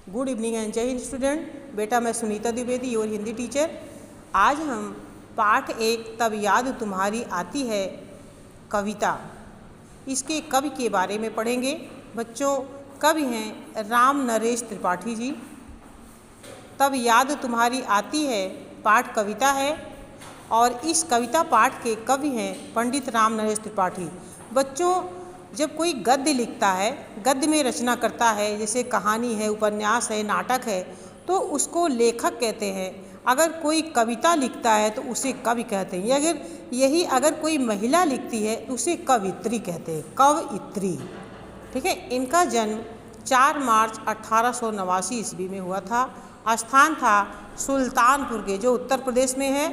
Good evening and जय Hind student. बेटा मैं सुनीता द्विवेदी योर हिंदी टीचर। आज हम पाठ 1 तब याद तुम्हारी आती है कविता, इसके कवि के बारे में पढ़ेंगे। बच्चों, कवि हैं राम नरेश त्रिपाठी जी। तब याद तुम्हारी आती है पाठ कविता है और इस कविता पाठ के कवि हैं पंडित राम नरेश त्रिपाठी। बच्चों, जब कोई गद्य लिखता है, गद्य में रचना करता है, जैसे कहानी है, उपन्यास है, नाटक है, तो उसको लेखक कहते हैं। अगर कोई कविता लिखता है तो उसे कवि कहते हैं। अगर कोई महिला लिखती है तो उसे कवित्री कहते हैं, कवयित्री। ठीक है। इनका जन्म 4 मार्च 1889 ईस्वी में हुआ था। स्थान था सुल्तानपुर के, जो उत्तर प्रदेश में है,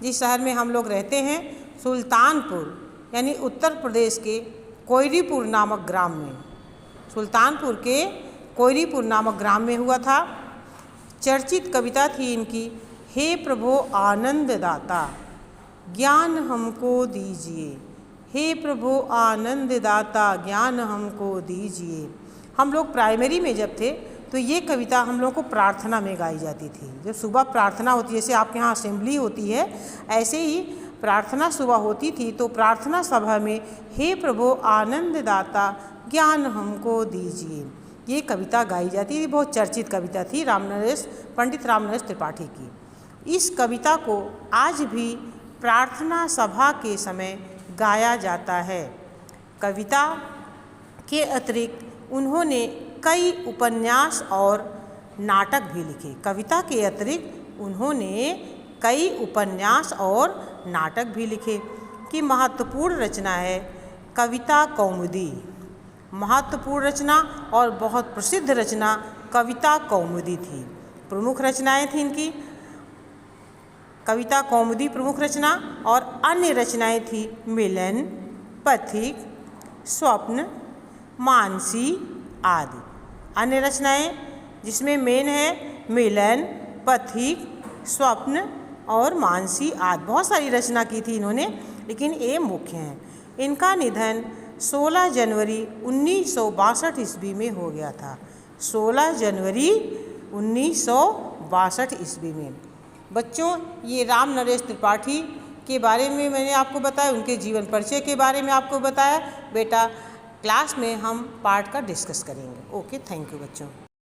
जिस शहर में हम लोग रहते हैं, सुल्तानपुर यानी उत्तर प्रदेश के कोयरीपुर नामक ग्राम में, सुल्तानपुर के कोयरीपुर नामक ग्राम में हुआ था। चर्चित कविता थी इनकी, हे प्रभु आनंद दाता ज्ञान हमको दीजिए, हे प्रभु आनंद दाता ज्ञान हमको दीजिए। हम लोग प्राइमरी में जब थे तो ये कविता हम लोग को प्रार्थना में गाई जाती थी। जब सुबह प्रार्थना होती है, जैसे आपके यहाँ असेंबली होती है, ऐसे ही प्रार्थना सुबह होती थी, तो प्रार्थना सभा में हे प्रभु आनंद दाता ज्ञान हमको दीजिए, ये कविता गाई जाती थी। बहुत चर्चित कविता थी पंडित राम नरेश त्रिपाठी की। इस कविता को आज भी प्रार्थना सभा के समय गाया जाता है। कविता के अतिरिक्त उन्होंने कई उपन्यास और नाटक भी लिखे। कविता के अतिरिक्त उन्होंने कई उपन्यास और नाटक भी लिखे। कि महत्वपूर्ण रचना है कविता कौमुदी, महत्वपूर्ण रचना और बहुत प्रसिद्ध रचना कविता कौमुदी थी। प्रमुख रचनाएं थी इनकी कविता कौमुदी प्रमुख रचना, और अन्य रचनाएं थी मिलन, पथिक, स्वप्न, मानसी आदि। अन्य रचनाएं जिसमें मेन है मिलन, पथिक, स्वप्न और मानसी आदि। बहुत सारी रचना की थी इन्होंने, लेकिन ये मुख्य हैं। इनका निधन 16 जनवरी 1962 ईस्वी में हो गया था। 16 जनवरी 1962 ईस्वी में। बच्चों, ये राम नरेश त्रिपाठी के बारे में मैंने आपको बताया, उनके जीवन परिचय के बारे में आपको बताया। बेटा क्लास में हम पाठ का डिस्कस करेंगे। ओके, थैंक यू बच्चों।